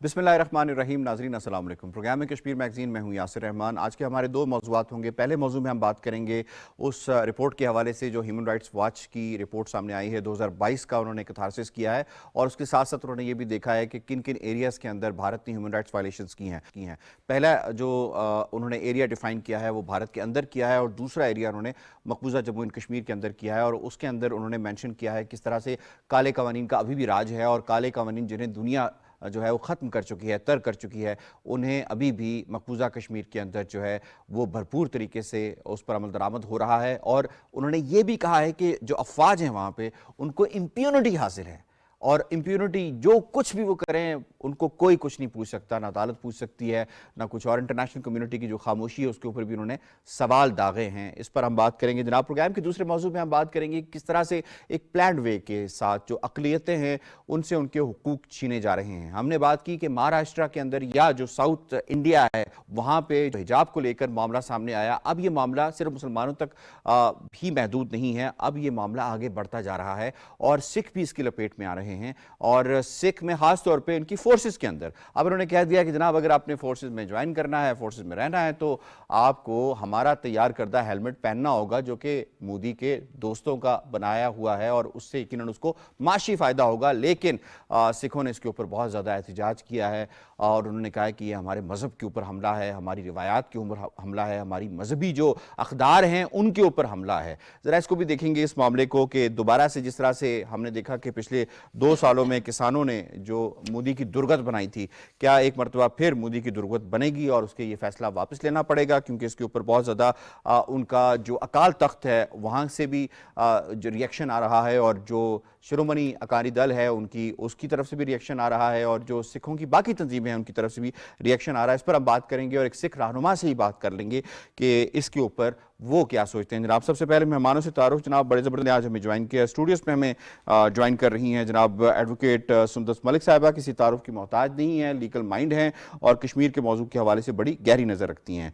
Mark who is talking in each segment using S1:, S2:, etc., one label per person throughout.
S1: बिस्मिल्लाहिर्रहमानिर्रहीम। नाज़रीन अस्सलाम वालेकुम। प्रोग्राम में कश्मीर मैगज़ीन में हूँ यासिर रहमान। आज के हमारे दो मौज़ूआत होंगे। पहले मौजू में हम बात करेंगे उस रिपोर्ट के हवाले से जो ह्यूमन राइट्स वॉच की रिपोर्ट सामने आई है। 2022 का उन्होंने कैथारसिस किया है और उसके साथ साथ उन्होंने ये भी देखा है कि किन किन एरियाज़ के अंदर भारत ने ह्यूमन राइट्स वायलेशंस की हैं। पहला जो उन्होंने एरिया डिफ़ाइन किया है वो भारत के अंदर किया है और दूसरा एरिया उन्होंने मकबूजा जम्मू एंड कश्मीर के अंदर किया है और उसके अंदर उन्होंने मेंशन किया है किस तरह से काले कवानीन का अभी भी राज है और काले कवानीन जिन्हें दुनिया जो है वो ख़त्म कर चुकी है, तर कर चुकी है, उन्हें अभी भी मकबूजा कश्मीर के अंदर जो है वो भरपूर तरीके से उस पर अमल दरामद हो रहा है। और उन्होंने ये भी कहा है कि जो अफवाज हैं वहाँ पे उनको इम्प्यूनिटी हासिल है और इम्प्यूनिटी जो कुछ भी वो करें उनको कोई कुछ नहीं पूछ सकता, ना अदालत पूछ सकती है ना कुछ और। इंटरनेशनल कम्युनिटी की जो खामोशी है उसके ऊपर भी उन्होंने सवाल दागे हैं। इस पर हम बात करेंगे। जनाब, प्रोग्राम के दूसरे मौजू में हम बात करेंगे किस तरह से एक प्लान्ड वे के साथ जो अक़लियतें हैं उनसे उनके हुकूक छीने जा रहे हैं। हमने बात की कि महाराष्ट्र के अंदर या जो साउथ इंडिया है वहाँ पे जो हिजाब को लेकर मामला सामने आया। अब ये मामला सिर्फ मुसलमानों तक भी महदूद नहीं है, अब ये मामला आगे बढ़ता जा रहा है और सिख भी इसकी लपेट में आ रहे हैं और सिख में खास तौर पे इनकी फोर्सेस के अंदर अब उन्होंने कह दिया कि जनाब अगर आपने फोर्सेस में ज्वाइन करना है, फोर्सेस में रहना है तो आपको हमारा तैयार करदा हेलमेट पहनना होगा जो कि मोदी के दोस्तों का बनाया हुआ है और उससे यकीनन उसको माशी फ़ायदा होगा। लेकिन सिखों ने इसके ऊपर बहुत ज़्यादा एहतजाज किया है और उन्होंने कहा है कि ये हमारे मज़हब के ऊपर हमला है, हमारी रिवायात के ऊपर हमला है, हमारी मजहबी जो अक़दार हैं उनके ऊपर हमला है। ज़रा इसको भी देखेंगे इस मामले को कि दोबारा से जिस तरह से हमने देखा कि पिछले 2 सालों में किसानों ने जो मोदी की दुर्गत बनाई थी, क्या एक मरतबा फिर मोदी की दुर्गत बनेगी और उसके ये फैसला वापस लेना पड़ेगा क्योंकि इसके ऊपर बहुत ज़्यादा उनका जो अकाल तख्त है वहाँ से भी जो रिएक्शन आ रहा है और जो शिरोमणि अकाली दल है उनकी उसकी तरफ से भी रिएक्शन आ रहा है और जो सिखों की बाकी तंजीमें हैं उनकी तरफ से भी रिएक्शन आ रहा है। इस पर हम बात करेंगे और एक सिख रहनुमा से ही बात कर लेंगे कि इसके ऊपर वो क्या सोचते हैं। जनाब, सबसे पहले मेहमानों से तारुफ, जनाब बड़े ज़बरदस्त आज हमें ज्वाइन किया, स्टूडियोज़ में हमें ज्वाइन कर रही हैं जनाब एडवोकेट सुंदस मलिक साहिबा, किसी तारुफ की मोहताज नहीं है, लीगल माइंड हैं और कश्मीर के मौजू के हवाले से बड़ी गहरी नज़र रखती हैं।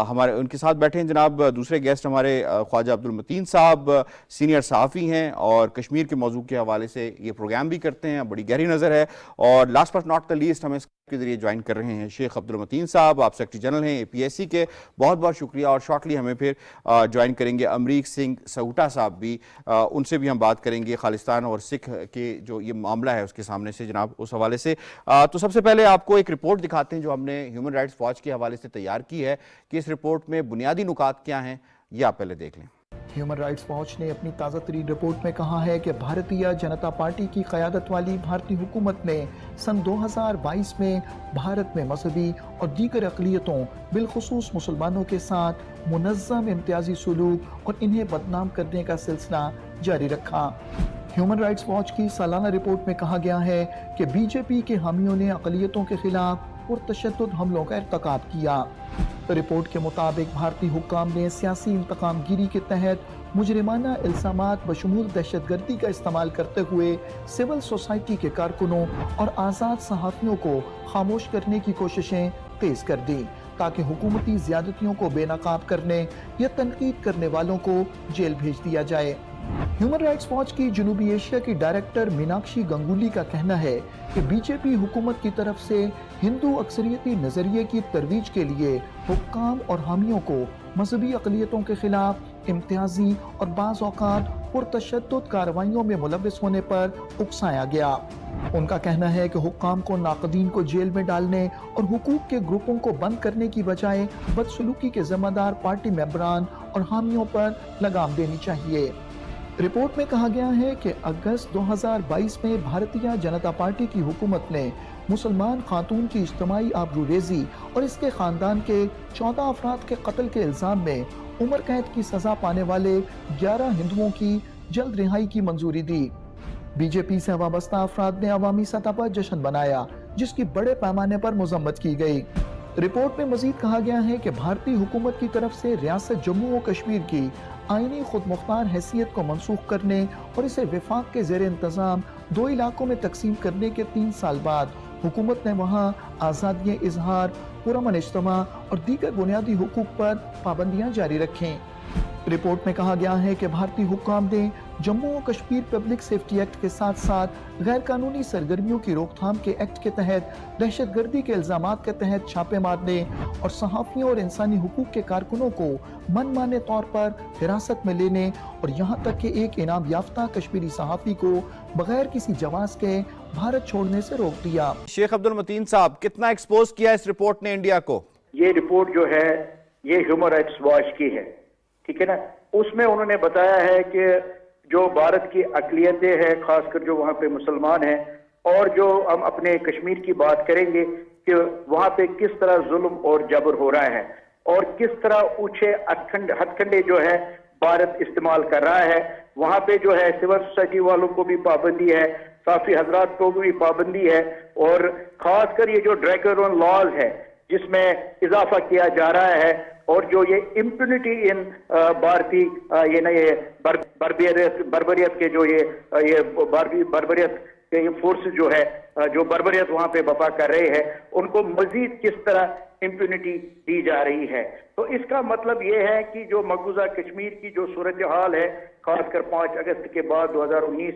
S1: हमारे उनके साथ बैठे हैं जनाब दूसरे गेस्ट हमारे ख्वाजा अब्दुल मतीन साहब, सीनियर सहाफ़ी हैं और कश्मीर के मौजू के हवाले से ये प्रोग्राम भी करते हैं, बड़ी गहरी नज़र है। और last but not the least हमें के जरिए ज्वाइन कर रहे हैं शेख अब्दुल मतीन साहब, आप सेक्रेटरी जनरल हैं APSC के, बहुत बहुत शुक्रिया। और शॉर्टली हमें फिर ज्वाइन करेंगे अमरीक सिंह सहुटा साहब भी, उनसे भी हम बात करेंगे खालिस्तान और सिख के जो ये मामला है उसके सामने से जनाब उस हवाले से। तो सबसे पहले आपको एक रिपोर्ट दिखाते हैं जो हमने ह्यूमन राइट्स वॉच के हवाले से तैयार की है कि इस रिपोर्ट में बुनियादी नुकात क्या हैं, ये आप पहले देख लें।
S2: ह्यूमन राइट्स वॉच ने अपनी ताज़ा तरीन रिपोर्ट में कहा है कि भारतीय जनता पार्टी की क़यादत वाली भारतीय हुकूमत ने सन 2022 में भारत में मजहबी और दीगर अक़लियतों बिलखुसूस मुसलमानों के साथ मुनज़्ज़म इम्तियाजी सलूक और इन्हें बदनाम करने का सिलसिला जारी रखा। ह्यूमन राइट्स वॉच की सालाना रिपोर्ट में कहा गया है कि BJP के हामियों ने अक़लियतों के खिलाफ पुरतशद्दुद हमलों का इर्तिकाब किया। रिपोर्ट के मुताबिक भारतीय हुक्काम ने सियासी इंतकाम गिरी के तहत मुजरिमाना इल्ज़ामात बशमूल दहशतगर्दी का इस्तेमाल करते हुए सिविल सोसाइटी के कारकुनों और आज़ाद सहाफ़ियों को खामोश करने की कोशिशें तेज कर दी ताकि हुकूमती ज़्यादतियों को बेनकाब करने या तनकीद करने वालों को जेल भेज दिया जाए। ह्यूमन राइट्स वॉच की जनूबी एशिया की डायरेक्टर मीनाक्षी गंगुली का कहना है कि BJP हुकूमत की तरफ से हिंदू अक्सरियती नजरिए की तरवीज के लिए हुक्काम और हामियों को मजहबी अक़लियतों के खिलाफ इम्तियाजी और बाज़ औक़ात पुरतशद्दुद कार्रवाइयों में मुलव्वस होने पर उकसाया गया। उनका कहना है कि हुक्काम को नाक़दीन को जेल में डालने और हुकूक के ग्रुपों को बंद करने की बजाय बदसलूकी के ज़िम्मेदार पार्टी मेंबरान और हामियों पर लगाम देनी चाहिए। रिपोर्ट में कहा गया है कि अगस्त 2022 में भारतीय जनता पार्टी की हुकूमत ने मुसलमान खातून की इज्तिमाई आबरूरेज़ी और इसके ख़ानदान के 14 अफराद के कत्ल के इल्ज़ाम में उम्र कैद की सज़ा पाने वाले 11 हिंदुओं की जल्द रिहाई की मंजूरी दी। BJP से वाबस्ता अफराद ने अवामी सतह पर जश्न मनाया जिसकी बड़े पैमाने पर मजम्मत की गई। रिपोर्ट में मजीद कहा गया है कि भारतीय हुकूमत की तरफ से रियासत जम्मू और कश्मीर की आईनी खुद मुख्तार हैसियत को मनसूख करने और इसे विफाक के ज़ेर इंतज़ाम 2 इलाकों में तकसीम करने के 3 साल बाद हुकूमत ने वहाँ आज़ादी इजहार, पुरअमन इज्तिमा और दीगर बुनियादी हुकूक पर पाबंदियाँ जारी रखें। रिपोर्ट में कहा गया है कि भारतीय हुक्काम ने जम्मू और कश्मीर पब्लिक सेफ्टी एक्ट के साथ साथ गैर कानूनी सरगर्मियों की रोकथाम के एक्ट के तहत दहशतगर्दी के इल्जामात के तहत छापे मारने और सहाफ़ियों और इंसानी हुकूक के कारकुनों को मनमाने तौर पर हिरासत में लेने और यहाँ तक कि एक इनाम याफ्ता कश्मीरी सहाफ़ी को बगैर किसी जवाज़ के भारत छोड़ने से रोक दिया।
S1: शेख अब्दुल मतीन साहब, कितना एक्सपोज किया इस रिपोर्ट ने इंडिया को?
S3: ये रिपोर्ट जो है ये ह्यूमन राइट्स वॉच की है, ठीक है ना। उसमें उन्होंने बताया है कि जो भारत की अक़लियतें हैं, खासकर जो वहाँ पे मुसलमान हैं, और जो हम अपने कश्मीर की बात करेंगे कि वहाँ पे किस तरह जुल्म और जबर हो रहा है और किस तरह ऊंचे हथकंडे जो है भारत इस्तेमाल कर रहा है। वहाँ पे जो है सिविल सोसाइटी वालों को भी पाबंदी है, साफी हजरात को भी पाबंदी है, और खासकर ये जो ड्रैकोनियन लॉज है जिसमें इजाफा किया जा रहा है, और जो ये इम्प्यूनिटी इन भारतीय ये बर्बरियत के जो ये बर्बरियत के फोर्स जो है जो बर्बरियत वहां पे बपा कर रहे हैं, उनको मजीद किस तरह इम्प्यूनिटी दी जा रही है। तो इसका मतलब ये है कि जो मकबूजा कश्मीर की जो सूरत हाल है, खासकर 5 अगस्त के बाद 2019,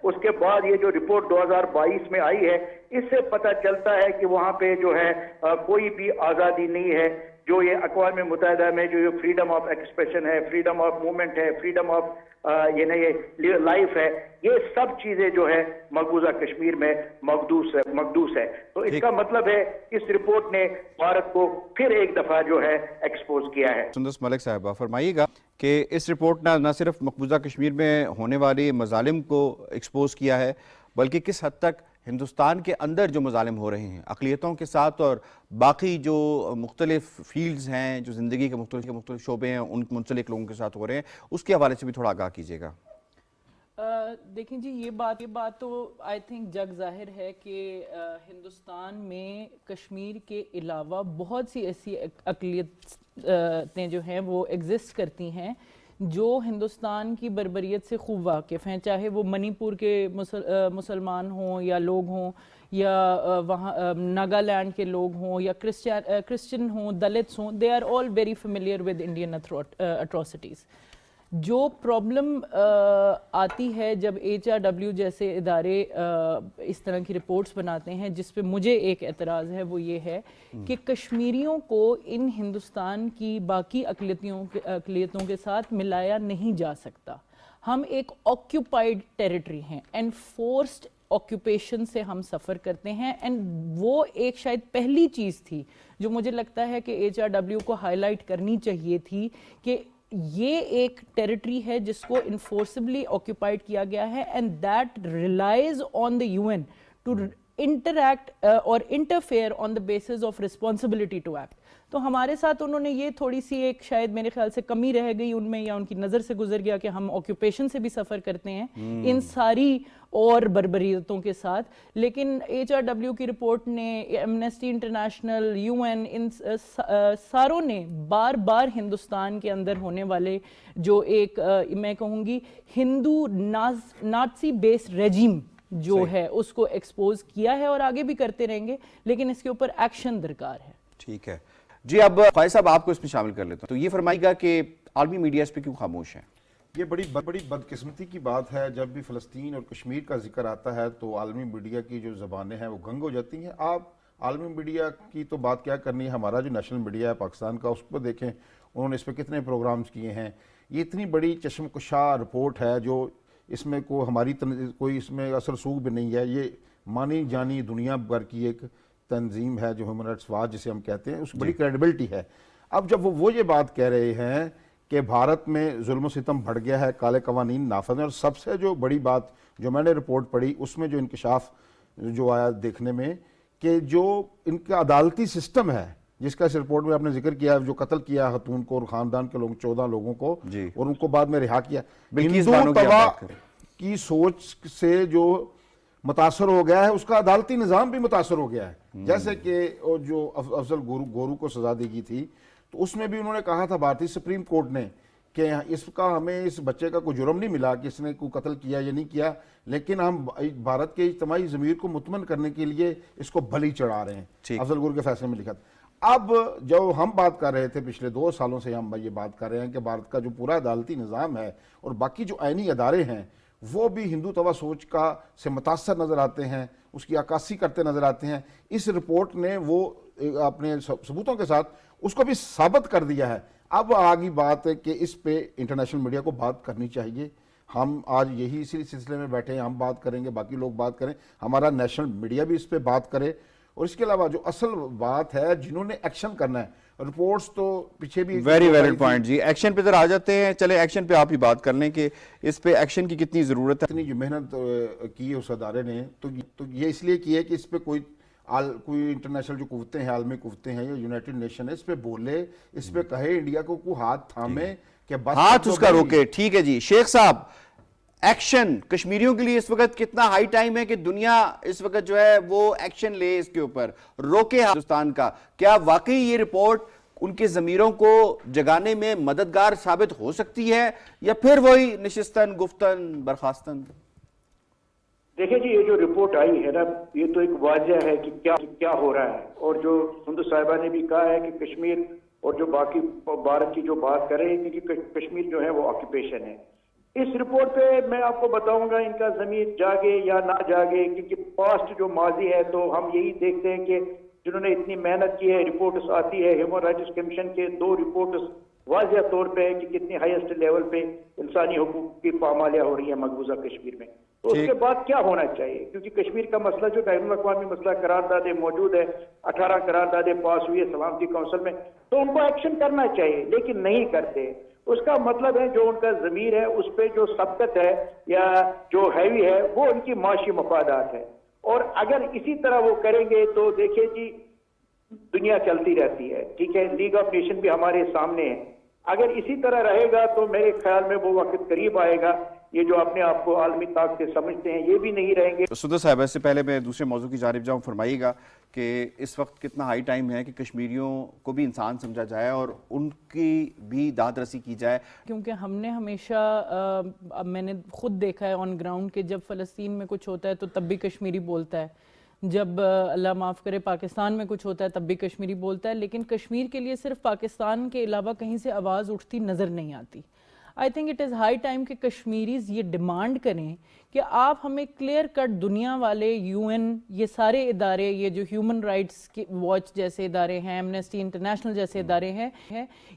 S3: उसके बाद ये जो रिपोर्ट 2022 में आई है, इससे पता चलता है कि वहां पे जो है कोई भी आज़ादी नहीं है। जो ये अक़वाम मुत्तहिदा में जो फ्रीडम ऑफ एक्सप्रेशन है, फ्रीडम ऑफ मूवमेंट है, फ्रीडम ऑफ ये लाइफ है, ये सब चीजें जो है मकबूजा कश्मीर में मकदूस है। तो इसका मतलब है इस रिपोर्ट ने भारत को फिर एक दफा जो है एक्सपोज किया है।
S1: सुंदस मलिक साहबा, फरमाइएगा कि इस रिपोर्ट ने न सिर्फ मकबूजा कश्मीर में होने वाली मजालिम को एक्सपोज किया है, बल्कि किस हद तक हिंदुस्तान के अंदर जो मजालिम हो रहे हैं अक़लियतों के साथ और बाकी जो मुख्तलिफ फील्ड्स हैं, जो ज़िंदगी के मुख्तलिफ शोबे हैं, उन मुंसलिक लोगों के साथ हो रहे हैं, उसके हवाले से भी थोड़ा आगाह कीजिएगा।
S4: देखें जी, ये बात तो आई थिंक जग ज़ाहिर है कि हिंदुस्तान में कश्मीर के अलावा बहुत सी ऐसी अक़लियतें जो हैं वो एग्जिस्ट करती हैं जो हिंदुस्तान की बर्बरियत से खूब वाकिफ़ हैं, चाहे वो मणिपुर के मुसलमान हों या लोग हों, या वहाँ नागालैंड के लोग हों, या क्रिश्चियन हों, दलित्स हों, they are all very familiar with Indian atrocities. जो प्रॉब्लम आती है जब HRW जैसे इदारे इस तरह की रिपोर्ट्स बनाते हैं, जिस पे मुझे एक एतराज़ है, वो ये है कि कश्मीरियों को इन हिंदुस्तान की बाकी अक़लियतों के साथ मिलाया नहीं जा सकता। हम एक ऑक्यूपाइड टेरिटरी हैं, एनफोर्स्ड ऑक्यूपेशन से हम सफ़र करते हैं, एंड वो एक शायद पहली चीज़ थी जो मुझे लगता है कि HRW को हाईलाइट करनी चाहिए थी कि ये एक टेरिटरी है जिसको इन्फोर्सिबली ऑक्यूपाइड किया गया है, and that relies on the UN to interact और interfere on the basis of responsibility to act. तो हमारे साथ उन्होंने ये थोड़ी सी एक शायद मेरे ख्याल से कमी रह गई उनमें, या उनकी नज़र से गुजर गया कि हम ऑक्यूपेशन से भी सफ़र करते हैं इन सारी और बर्बरियतों के साथ। लेकिन HRW की रिपोर्ट ने, एमनेस्टी इंटरनेशनल, UN, इन सारों ने बार बार हिंदुस्तान के अंदर होने वाले जो एक मैं कहूँगी हिंदू नाज़ी बेस्ड रेजिम जो है उसको एक्सपोज किया है, और आगे भी करते रहेंगे, लेकिन इसके ऊपर एक्शन दरकार है।
S1: ठीक है जी, अब ख्वाहिश साहब आपको इसमें शामिल कर लेता हूँ। तो ये फरमाइएगा कि आलमी मीडिया इस पर क्यों खामोश है?
S5: ये बड़ी बदकिस्मती की बात है, जब भी फ़लस्तीन और कश्मीर का जिक्र आता है तो आलमी मीडिया की जो ज़बानें हैं वो गंग हो जाती हैं। आप आलमी मीडिया की तो बात क्या करनी है, हमारा जो नेशनल मीडिया है पाकिस्तान का, उसको देखें, उन्होंने इस पर कितने प्रोग्राम्स किए हैं। ये इतनी बड़ी चश्मकुशा रिपोर्ट है जो इसमें कोई इसमें असर सूख भी नहीं है। ये मानी जानी दुनिया भर की एक तंजीम है जो ह्यूमन राइट्स वॉच जिसे हम कहते हैं, उसकी बड़ी क्रेडिबिलिटी है। अब जब वो ये बात कह रहे हैं कि भारत में जुल्म सितम बढ़ गया है, काले कवानीन नाफज हैं, और सबसे जो बड़ी बात जो मैंने रिपोर्ट पढ़ी उसमें जो इंकशाफ जो आया देखने में कि जो इनका अदालती सिस्टम है, जिसका इस रिपोर्ट में आपने जिक्र किया, जो कत्ल किया खतून को और ख़ानदान के लोग 14 लोगों को, और उनको बाद में रिहा किया, हिंदू तवा की सोच से जो मुतासर हो गया है, उसका अदालती निज़ाम भी मुतासर हो गया है। जैसे कि जो अफजल गोरू को सजा दी गई थी, तो उसमें भी उन्होंने कहा था भारतीय सुप्रीम कोर्ट ने कि इसका हमें इस बच्चे का कोई जुर्म नहीं मिला कि इसने कोई कत्ल किया या नहीं किया, लेकिन हम भारत के इज्तिमाई ज़मीर को मुतमन करने के लिए इसको बलि चढ़ा रहे हैं। अफजल गोरू के फैसले में लिखा था। اب جو ہم بات کر رہے تھے پچھلے 2 سالوں سے ہم یہ بات کر رہے ہیں کہ بھارت کا جو پورا عدالتی نظام ہے اور باقی جو آئینی ادارے ہیں وہ بھی ہندوتوا سوچ سے متاثر نظر آتے ہیں، اس کی عکاسی کرتے نظر آتے ہیں. اس رپورٹ نے وہ اپنے ثبوتوں کے ساتھ اس کو بھی ثابت کر دیا ہے. اب آگی بات ہے کہ اس پہ انٹرنیشنل میڈیا کو بات کرنی چاہیے. ہم آج یہی اسی سلسلے میں بیٹھے ہیں، ہم بات کریں گے، باقی لوگ بات کریں، ہمارا نیشنل میڈیا بھی اس پہ بات کرے. اور اس کے علاوہ جو اصل بات ہے جنہوں نے ایکشن کرنا ہے، رپورٹس تو پیچھے بھی
S1: ویری ویلڈ پوائنٹ جی. ایکشن پہ ذرا آ جاتے ہیں. چلے ایکشن پہ آپ ہی بات کر لیں کہ اس پہ ایکشن کی کتنی ضرورت ہے.
S5: اتنی جو محنت کی ہے اس ادارے نے تو یہ اس لیے کی ہے کہ اس پہ کوئی انٹرنیشنل جو قوتیں ہیں، عالمی قوتیں ہیں یا یونائٹڈ نیشن ہے، اس پہ بولے، اس پہ کہے، انڈیا کو کوئی ہاتھ تھامے کہ بس
S1: ہاتھ اس کا روکے. ٹھیک ہے جی. شیخ صاحب، ایکشن کشمیریوں کے لیے اس وقت کتنا ہائی ٹائم ہے کہ دنیا اس وقت جو ہے وہ ایکشن لے، اس کے اوپر روکے ہندوستان کا؟ کیا واقعی یہ رپورٹ ان کے ضمیروں کو جگانے میں مددگار ثابت ہو سکتی ہے یا پھر وہی نشستن گفتن برخاستن؟
S3: دیکھیں جی، یہ جو رپورٹ آئی ہے نا، یہ تو ایک واضح ہے کہ کیا ہو رہا ہے. اور جو سندھو صاحبہ نے بھی کہا ہے کہ کشمیر اور جو باقی بھارت کی جو بات کر رہے ہیں کہ کشمیر جو ہے وہ آکوپیشن ہے. اس رپورٹ پہ میں آپ کو بتاؤں گا ان کا ضمیر جاگے یا نہ جاگے، کیونکہ پاسٹ جو ماضی ہے تو ہم یہی دیکھتے ہیں کہ جنہوں نے اتنی محنت کی ہے، رپورٹس آتی ہے ہیومن رائٹس کمیشن کے 2 رپورٹس واضح طور پہ ہے کہ کتنی ہائیسٹ لیول پہ انسانی حقوق کی پامالیاں ہو رہی ہیں مقبوضہ کشمیر میں. تو اس کے بعد کیا ہونا چاہیے؟ کیونکہ کشمیر کا مسئلہ جو بین الاقوامی مسئلہ قراردادیں موجود ہے، 18 قراردادیں پاس ہوئی ہے سلامتی کونسل میں، تو ان کو ایکشن کرنا چاہیے لیکن نہیں کرتے. اس کا مطلب ہے جو ان کا ضمیر ہے اس پہ جو سبقت ہے یا جو ہیوی ہے وہ ان کی معاشی مفادات ہے. اور اگر اسی طرح وہ کریں گے تو دیکھیں جی دنیا چلتی رہتی ہے. ٹھیک ہے، لیگ آف نیشن بھی ہمارے سامنے ہے. اگر اسی طرح رہے گا تو میرے خیال میں وہ وقت قریب آئے گا یہ جو اپنے آپ کو عالمی طاقتیں سمجھتے ہیں یہ بھی نہیں رہیں گے.
S1: سدھا صاحب، اس سے پہلے میں دوسرے موضوع کی جانب جاؤں، فرمائیے گا کہ اس وقت کتنا ہائی ٹائم ہے کہ کشمیریوں کو بھی انسان سمجھا جائے اور ان کی بھی داد رسی کی جائے.
S4: کیونکہ ہم نے ہمیشہ میں نے خود دیکھا ہے آن گراؤنڈ کہ جب فلسطین میں کچھ ہوتا ہے تو تب بھی کشمیری بولتا ہے، جب اللہ معاف کرے پاکستان میں کچھ ہوتا ہے تب بھی کشمیری بولتا ہے، لیکن کشمیر کے لیے صرف پاکستان کے علاوہ کہیں سے آواز اٹھتی نظر نہیں آتی. I think it is high time کہ کشمیریز یہ ڈیمانڈ کریں کہ آپ ہمیں کلیئر کٹ دنیا والے UN یہ سارے ادارے، یہ جو ہیومن رائٹس واچ جیسے ادارے ہیں، ایمنسٹی انٹرنیشنل جیسے ادارے ہیں،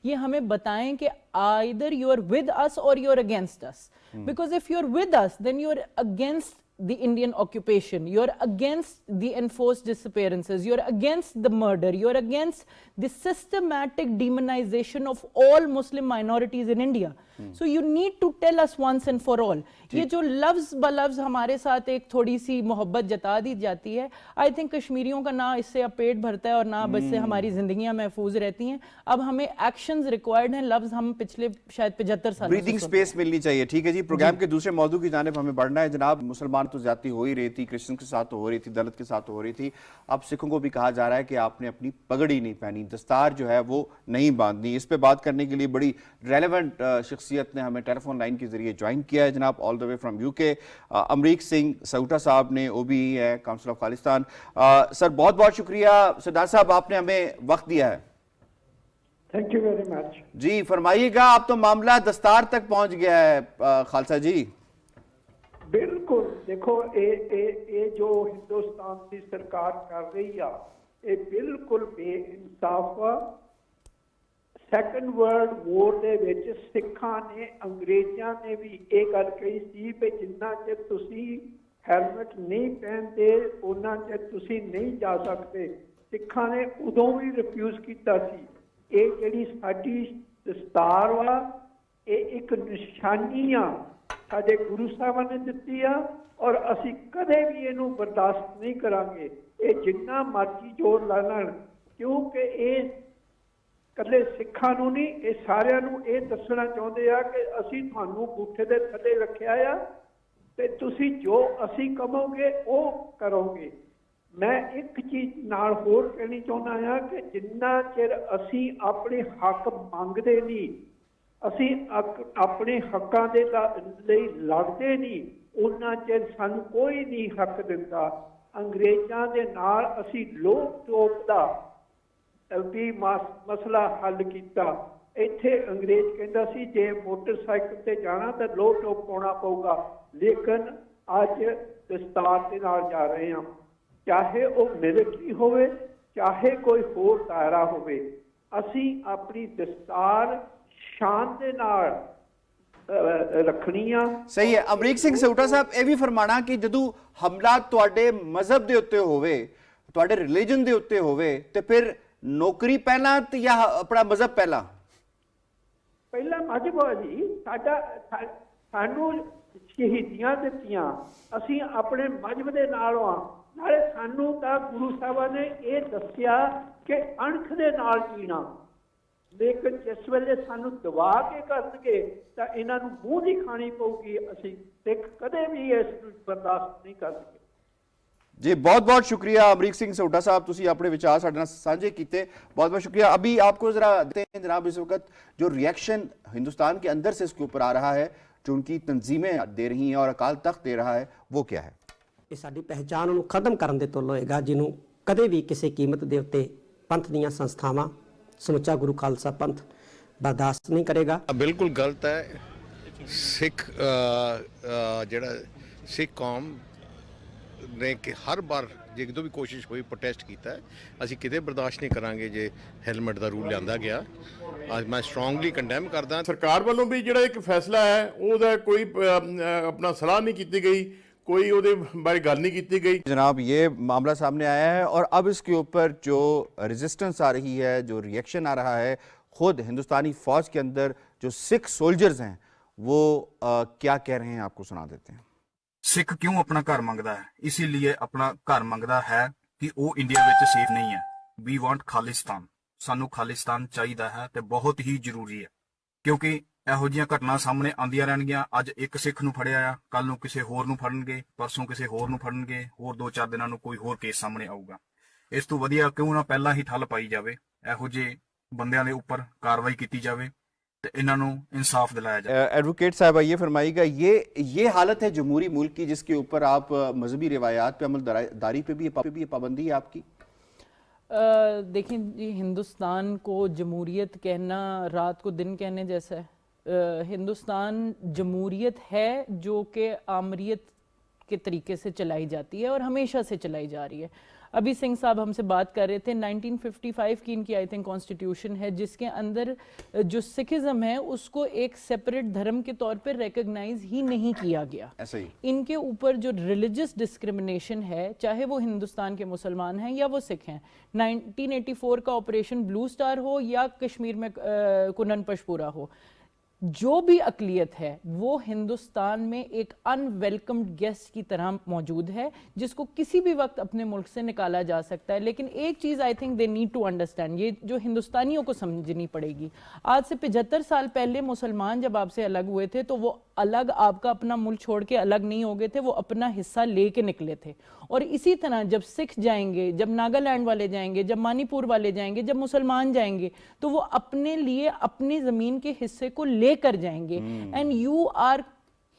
S4: یہ ہمیں بتائیں کہ either you are with us or you are against us. Because if you are with us, then you are against the Indian occupation, you are against the enforced disappearances, you are against the murder, you are against the systematic demonization of all Muslim minorities in India. So you need to tell us once and for all. یہ جو لفظ بلفظ ہمارے ساتھ ایک تھوڑی سی محبت جتا دی جاتی ہے، آئی تھنک کشمیریوں کا نہ اس سے اب پیٹ بھرتا ہے اور نہ اب اس سے ہماری زندگیاں محفوظ رہتی ہیں. اب ہمیں ایکشنز ریکوائرڈ ہیں، لفظ ہم پچھلے شاید 75 سال
S1: بریدنگ سپیس ملنی چاہیے. ٹھیک ہے جی، پروگرام کے دوسرے موضوع کی جانب ہمیں بڑھنا ہے. جناب، مسلمان تو زیادتی ہو ہی رہی تھی، کرسچن کے ساتھ تو ہو رہی تھی، دلت کے ساتھ تو ہو رہی تھی. اب سکھوں کو بھی کہا جا رہا ہے کہ آپ نے اپنی پگڑی نہیں پہنی، دستار جو ہے وہ نہیں باندھنی. اس پہ بات کرنے کے لیے بڑی ریلیونٹ شخصیت نے ہمیں ٹیلی فون لائن کے ذریعے جوائن کیا ہے. جناب آل دا وے فرام UK امریک سنگھ سہوٹا صاحب نے، OBE ہے، کاؤنسل آف خالصتان. سر بہت بہت شکریہ سردار صاحب، آپ نے ہمیں وقت دیا ہے.
S3: Thank you very much.
S1: جی فرمائیے گا، آپ تو معاملہ دستار تک پہنچ گیا ہے خالصہ جی.
S6: بالکل، دیکھو اے جو ہندوستان کی سرکار کر رہی ہے یہ بالکل بے انصاف. سیکنڈ ورلڈ وار دے وچ سکھاں نے، انگریزاں نے بھی یہ گل کہی سی کہ جنہ چر تسی ہیلمٹ نہیں پہنتے اُنہ چر تسی نہیں جا سکتے. سکھاں نے ادوں بھی ریفیوز کیتا سی. یہ جڑی ساڈی دستار وا یہ ایک نشانی آ ساڈے گرو صاحب نے دتی آ اور اسی کدے بھی یہ برداشت نہیں کریں گے. یہ جنہ مرضی زور لا لین، کیونکہ یہ کلے سکھاں نوں نہیں، یہ سارے نوں یہ دسنا چاہتے ہیں کہ اسی تھانوں گوٹھے دے تھلے رکھیا ہے تے تسی جو اسی کہو گے وہ کرو گے. میں ایک چیز نال ہور کہنی چاہنا ہاں کہ جنہ چر اسی اپنے حق منگدے نہیں، اسی اپنے حقاں دے لئی لڑدے نہیں، اُنہ چر سانوں کوئی نہیں حق دیندا. انگریزاں دے نال اسی لوک ٹوک دا ਵੀ ਮਸਲਾ ਹੱਲ ਕੀਤਾ। ਇੱਥੇ ਅੰਗਰੇਜ਼ ਕਹਿੰਦਾ ਸੀ ਜੇ ਮੋਟਰਸਾਈਕਲ ਤੇ ਜਾਣਾ ਤਾਂ ਲੋਹ ਟੋਪ ਪਾਉਣਾ ਪਊਗਾ, ਲੇਕਿਨ ਅੱਜ ਦਸਤਾਰ ਦੇ ਨਾਲ ਜਾ ਰਹੇ ਹਾਂ, ਚਾਹੇ ਉਹ ਮਿਲਟਰੀ ਹੋਵੇ ਚਾਹੇ ਕੋਈ ਹੋਰ ਦਾਇਰਾ ਹੋਵੇ। ਅਸੀਂ ਆਪਣੀ ਦਸਤਾਰ ਸ਼ਾਨ ਦੇ ਨਾਲ ਰੱਖਣੀ ਆ।
S1: ਸਹੀ ਹੈ। ਅਮਰੀਕ ਸਿੰਘ ਸਹੂਟਾ ਸਾਹਿਬ, ਇਹ ਵੀ ਫਰਮਾਣਾ ਕਿ ਜਦੋਂ ਹਮਲਾ ਤੁਹਾਡੇ ਮਜ਼ਹਬ ਦੇ ਉੱਤੇ ਹੋਵੇ, ਤੁਹਾਡੇ ਰਿਲੀਜਨ ਦੇ ਉੱਤੇ ਹੋਵੇ, ਤੇ ਫਿਰ ਨੌਕਰੀ ਪਹਿਲਾਂ ਤੇ ਜਾਂ ਆਪਣਾ ਮਜ਼ਹਬ ਪਹਿਲਾਂ?
S6: ਪਹਿਲਾ ਮਜ਼ਹਬ ਆ ਜੀ ਸਾਡਾ, ਸਾਨੂੰ ਸ਼ਹੀਦੀਆਂ ਦਿੱਤੀਆਂ, ਅਸੀਂ ਆਪਣੇ ਮਜ਼ਹਬ ਦੇ ਨਾਲ ਆ। ਨਾਲੇ ਸਾਨੂੰ ਤਾਂ ਗੁਰੂ ਸਾਹਿਬਾਂ ਨੇ ਇਹ ਦੱਸਿਆ ਕਿ ਅਣਖ ਦੇ ਨਾਲ ਜੀਣਾ, ਲੇਕਿਨ ਜਿਸ ਵੇਲੇ ਸਾਨੂੰ ਦਬਾ ਕੇ ਕਰਨਗੇ ਤਾਂ ਇਹਨਾਂ ਨੂੰ ਮੂੰਹ ਦੀ ਖਾਣੀ ਪਊਗੀ। ਅਸੀਂ ਸਿੱਖ ਕਦੇ ਵੀ ਇਸ ਨੂੰ ਬਰਦਾਸ਼ਤ ਨਹੀਂ ਕਰਨਗੇ।
S1: जी, बहुत बहुत शुक्रिया अमरीक सिंह सोटा साहब, तुसी अपने विचार साडे नाल साझे कीते, बहुत बहुत शुक्रिया। अभी आपको जरा देते हैं जनाब, इस वक्त जो रिएक्शन हिंदुस्तान के अंदर से इसके ऊपर आ रहा है, जो उनकी तंजीमें दे रही हैं और अकाल तख्त दे रहा है, वो क्या है?
S7: ਇਹ ਸਾਡੀ ਪਹਿਚਾਣ ਨੂੰ ਖਤਮ ਕਰਨ ਦੇ ਤੁੱਲ ਹੋਏਗਾ, ਜਿਹਨੂੰ ਕਦੇ ਵੀ ਕਿਸੇ ਕੀਮਤ ਦੇ ਉੱਤੇ ਪੰਥ ਦੀਆਂ ਸੰਸਥਾਵਾਂ, ਸਮੁੱਚਾ ਗੁਰੂ ਖਾਲਸਾ ਪੰਥ ਬਰਦਾਸ਼ਤ ਨਹੀਂ ਕਰੇਗਾ।
S8: ਬਿਲਕੁਲ ਗਲਤ ਹੈ। ਜਿਹੜਾ ਸਿੱਖ ਕੌਮ ਨੇ ਕਿ ਹਰ ਵਾਰ ਜਦੋਂ ਵੀ ਕੋਸ਼ਿਸ਼ ਹੋਈ ਪ੍ਰੋਟੈਸਟ ਕੀਤਾ ਹੈ, ਅਸੀਂ ਕਿਤੇ ਬਰਦਾਸ਼ਤ ਨਹੀਂ ਕਰਾਂਗੇ ਜੇ ਹੈਲਮਟ ਦਾ ਰੂਲ ਲਿਆਂਦਾ ਗਿਆ। ਅੱਜ ਮੈਂ ਸਟਰੋਂਗਲੀ ਕੰਡੈਮ ਕਰਦਾ।
S5: ਸਰਕਾਰ ਵੱਲੋਂ ਵੀ ਜਿਹੜਾ ਇੱਕ ਫੈਸਲਾ ਹੈ ਉਹਦਾ ਕੋਈ ਆਪਣਾ ਸਲਾਹ ਨਹੀਂ ਕੀਤੀ ਗਈ, कोई ਉਹਦੇ ਬਾਰੇ ਗੱਲ नहीं की गई।
S1: जनाब, ये मामला सामने आया है और अब इसके ऊपर जो रेजिस्टेंस आ रही है, जो रिएक्शन आ रहा है, खुद हिंदुस्तानी फौज के अंदर जो सिख सोल्जर्स हैं वो क्या कह रहे हैं, आपको सुना देते हैं।
S9: ਸਿੱਖ ਕਿਉਂ ਆਪਣਾ ਘਰ ਮੰਗਦਾ ਹੈ? ਇਸੀलिए ਆਪਣਾ ਘਰ ਮੰਗਦਾ ਹੈ ਕਿ ਉਹ ਇੰਡੀਆ ਵਿੱਚ ਸੇਫ ਨਹੀਂ ਹੈ। ਵੀ ਵਾਂਟ ਖਾਲਿਸਤਾਨ, ਸਾਨੂੰ ਖਾਲਿਸਤਾਨ ਚਾਹੀਦਾ ਹੈ ਤੇ ਬਹੁਤ ਹੀ ਜ਼ਰੂਰੀ ਹੈ, ਕਿਉਂਕਿ ਇਹੋ ਜਿਹੀਆਂ ਘਟਨਾ ਸਾਹਮਣੇ ਆਉਂਦੀਆਂ ਰਹਿਣਗੀਆਂ। ਅੱਜ ਇੱਕ ਸਿੱਖ ਨੂੰ ਫੜਿਆ ਆ, ਕੱਲ ਨੂੰ ਕਿਸੇ ਹੋਰ ਨੂੰ ਫੜਨਗੇ, ਪਰਸੋਂ ਕਿਸੇ ਹੋਰ ਨੂੰ ਫੜਨਗੇ, ਹੋਰ 2-4 ਦਿਨਾਂ ਨੂੰ ਕੋਈ ਹੋਰ ਕੇਸ ਸਾਹਮਣੇ ਆਊਗਾ। ਇਸ ਤੋਂ ਵਧੀਆ ਕਿਉਂ ਨਾ ਪਹਿਲਾਂ ਹੀ ਠੱਲ ਪਾਈ ਜਾਵੇ, ਇਹੋ ਜਿਹੇ ਬੰਦਿਆਂ ਦੇ ਉੱਪਰ ਕਾਰਵਾਈ ਕੀਤੀ ਜਾਵੇ ਤੇ ਇਹਨਾਂ ਨੂੰ इंसाफ दिलाया जाए।
S1: एडवोकेट साहब, ये फरमाइएगा, ये हालत है जमहूरी मुल्क की जिसके ऊपर आप मजहबी रिवायात पे अमलदारी पे भी पाबंदी है आपकी?
S4: देखिए जी, हिंदुस्तान को जमहूरियत कहना रात को दिन कहने जैसा है। हिंदुस्तान जमहूरियत है जो कि आमरीत के तरीके से चलाई जाती है और हमेशा से चलाई जा रही है। अभी सिंह साहब हमसे बात कर रहे थे, 1955 की इनकी आई थिंक कॉन्स्टिट्यूशन है जिसके अंदर जो सिखिज़म है उसको एक सेपरेट धर्म के तौर पर रिकग्नाइज ही नहीं किया गया।
S1: ऐसे ही
S4: इनके ऊपर जो रिलीजियस डिस्क्रिमिनेशन है, चाहे वो हिंदुस्तान के मुसलमान हैं या वो सिख हैं, 1984 का ऑपरेशन ब्लू स्टार हो या कश्मीर में कुनन पशपूरा हो, जो भी अकलियत है वो हिंदुस्तान में एक अनवेलकम्ड गेस्ट की तरह मौजूद है जिसको किसी भी वक्त अपने मुल्क से निकाला जा सकता है। लेकिन एक चीज़ I think they need to understand, ये जो हिंदुस्तानियों को समझनी पड़ेगी। आज से 75 साल पहले मुसलमान जब आपसे अलग हुए थे तो वो अलग, आपका अपना मुल्क छोड़ के अलग नहीं हो गए थे, वो अपना हिस्सा लेके निकले थे। और इसी तरह जब सिख जाएंगे, जब नागालैंड वाले जाएंगे, जब मणिपुर वाले जाएंगे, जब मुसलमान जाएंगे, तो वो अपने लिए अपनी ज़मीन के हिस्से को लेकर जाएंगे। And you are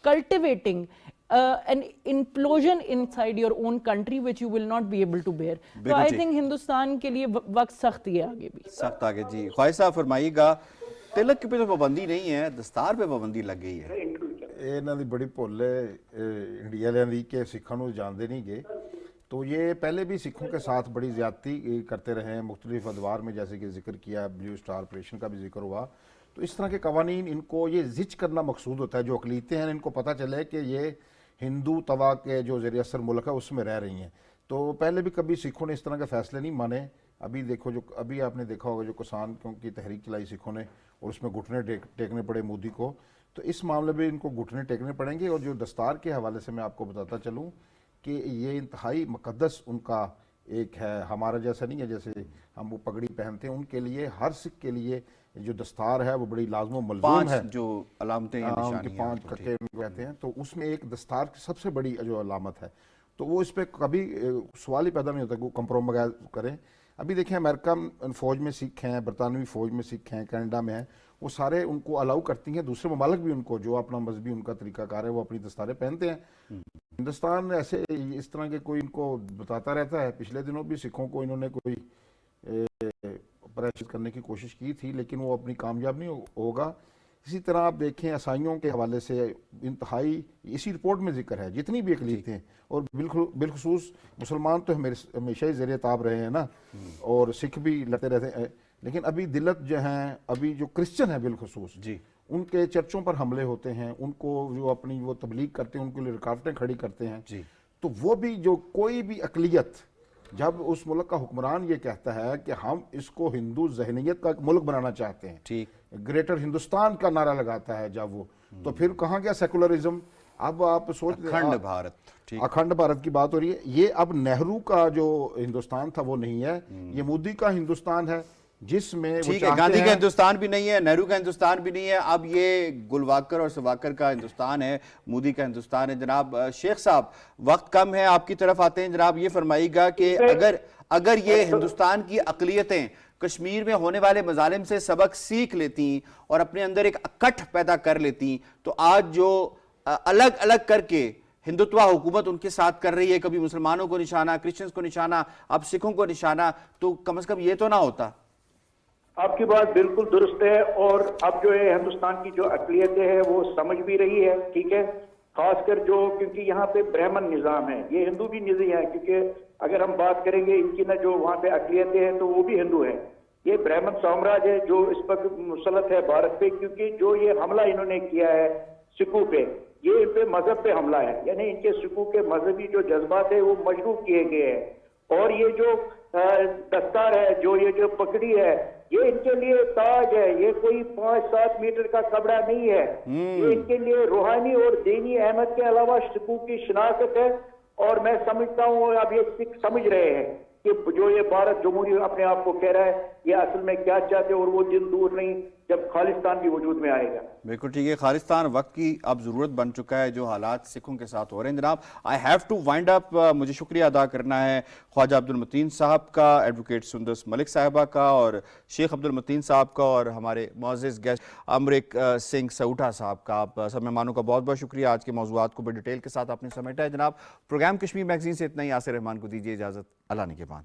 S4: cultivating an implosion inside your own country which you will not be able to bear. तो I think हिंदुस्तान के लिए वक्त सख्त ही है, आगे भी
S1: सख्त आगे। जी, ख्वाहिश साहब फरमाइएगा, तिलक पे तो पाबंदी नहीं है, दस्तार पे पाबंदी लग गई है।
S5: ਇਹਨਾਂ ਦੀ बड़ी भुल है इंडिया वालियां दी कि सिखों को जानते नहीं गए। तो ये पहले भी सिखों के साथ बड़ी ज़्यादती करते रहे हैं मुख्तलिफ अदवार में, जैसे कि जिक्र किया, ब्लू स्टार ऑपरेशन का भी जिक्र हुआ। तो इस तरह के कवानीन इनको ये जिच करना मकसूद होता है। जो अकलीतें हैं इनको पता चले कि ये हिंदू तवा के जो ज़रिए असर मुल्क है उसमें रह रही हैं। तो पहले भी कभी सिखों ने इस तरह के फ़ैसले नहीं माने। अभी देखो, जो अभी आपने देखा होगा जो किसान की तहरीक चलाई सिखों ने और उसमें घुटने टेकने पड़े मोदी को, तो इस मामले में इनको घुटने टेकने पड़ेंगे। और जो दस्तार के हवाले से मैं आपको बताता चलूँ कि ये इंतहाई मुक़द्दस उनका एक है, हमारा जैसा नहीं है जैसे हम वो पगड़ी पहनते हैं। उनके लिए, हर सिख के लिए जो दस्तार है वो बड़ी लाज़िम मलज़ूम है।
S1: जो अलामतें या निशानी
S5: 5 कक्के कहते हैं, तो उसमें एक दस्तार की सबसे बड़ी जो अलामत है, तो वो इस पर कभी सवाल ही पैदा नहीं होता कि वो कंप्रोमाइज़ करें। अभी देखें, अमेरिका फ़ौज में सिख हैं, बरतानवी फ़ौज में सिख हैं, कनाडा में हैं, वो सारे उनको अलाउ करती हैं। दूसरे ममालिक भी उनको, जो अपना मजहबी उनका तरीक़ाकार है, वो अपनी दस्तारें पहनते हैं। हिंदुस्तान ऐसे इस तरह के कोई इनको बताता रहता है। पिछले दिनों भी सिखों को इन्होंने कोई प्रेशर करने की कोशिश की थी, लेकिन वो अपनी कामयाब नहीं होगा। इसी तरह आप देखें ईसाइयों के हवाले से इंतहाई इसी रिपोर्ट में जिक्र है, जितनी भी अक़लियतें हैं, और बिलखुसूस मुसलमान तो हमेशा ही ज़ेर ताब रहे हैं ना, और सिख भी लड़ते रहते हैं, लेकिन अभी दिलत जो हैं, अभी जो क्रिश्चियन है बिलखुसूस जी, उनके चर्चों पर हमले होते हैं, उनको जो अपनी वो तबलीग करते हैं उनके लिए रुकावटें खड़ी करते हैं जी। तो वो भी जो कोई भी अक़लियत, जब उस मुल्क का हुक्मरान ये कहता है कि हम इसको हिंदू ज़हनियत का एक मुल्क बनाना चाहते हैं, ठीक, ग्रेटर हिंदुस्तान का नारा लगाता है जब वो, तो फिर कहाँ गया सेकुलरिज्म? अब आप सोच,
S1: अखंड भारत,
S5: अखंड भारत की बात हो रही है। ये अब नेहरू का जो हिंदुस्तान था वो नहीं है, ये मोदी का हिंदुस्तान है, जिसमें
S1: ठीक है, गांधी का हिंदुस्तान भी नहीं है, नेहरू का हिंदुस्तान भी नहीं है, अब ये गुलवाकर और सवाकर का हिंदुस्तान है, मोदी का हिंदुस्तान है। जनाब शेख साहब, वक्त कम है, आपकी तरफ आते हैं। जनाब ये फरमाइएगा कि अगर ये हिंदुस्तान की अक़लियतें कश्मीर में होने वाले मजालिम से सबक सीख लेती और अपने अंदर एक अकठ पैदा कर लेती, तो आज जो अलग अलग करके हिंदुत्व हुकूमत उनके साथ कर रही है, कभी मुसलमानों को निशाना, क्रिश्चियंस को निशाना, अब सिखों को निशाना, तो कम से कम ये तो ना होता।
S3: आपकी बात बिल्कुल दुरुस्त है, और अब जो है हिंदुस्तान की जो अक़लियतें हैं वो समझ भी रही है, ठीक है, खासकर जो, क्योंकि यहाँ पे ब्राह्मण निज़ाम है, ये हिंदू भी नहीं है, क्योंकि अगर हम बात करेंगे इनकी ना जो वहाँ पे अक़लियतें हैं तो वो भी हिंदू है। ये ब्राह्मण साम्राज्य है जो इस पर मुसलत है भारत पे, क्योंकि जो ये हमला इन्होंने किया है सिखों पे, ये इन पे मजहब पे हमला है, यानी इनके सिखों के मजहबी जो जज्बात है वो मजरूह किए गए हैं। और ये जो दस्तार है, जो ये जो पगड़ी है, ये इनके लिए ताज है, ये कोई 5-7 मीटर का कपड़ा नहीं है, ये इनके लिए रूहानी और दीनी अहमद के अलावा सिखों की शनाख्त है। और मैं समझता हूँ अब ये सिख समझ रहे हैं कि जो ये भारत जमहूरी अपने आप को कह रहा है, ये असल में क्या चाहते हैं, और वो दिन दूर नहीं जब खालिस्तान भी वजूद में आएगा।
S1: बिल्कुल ठीक है, खालिस्तान वक्त की अब ज़रूरत बन चुका है, जो हालात सिखों के साथ हो रहे हैं। जनाब I have to wind up, मुझे शुक्रिया अदा करना है ख्वाजा अब्दुल मतीन साहब का, एडवोकेट सुंदस मलिक साहिबा का, और शेख अब्दुल मतीन साहब का, और हमारे मुअज़्ज़िज़ गेस्ट अमरिक सिंह सऊठा साहब का। आप सब मेहमानों का बहुत बहुत शुक्रिया, आज के मौज़ूआत को बड़ी डिटेल के साथ आपने समेटा है। जनाब प्रोग्राम कश्मीर मैगज़ीन से इतना ही, यासिर रहमान को दीजिए इजाज़त, अल्लाह निगहबान।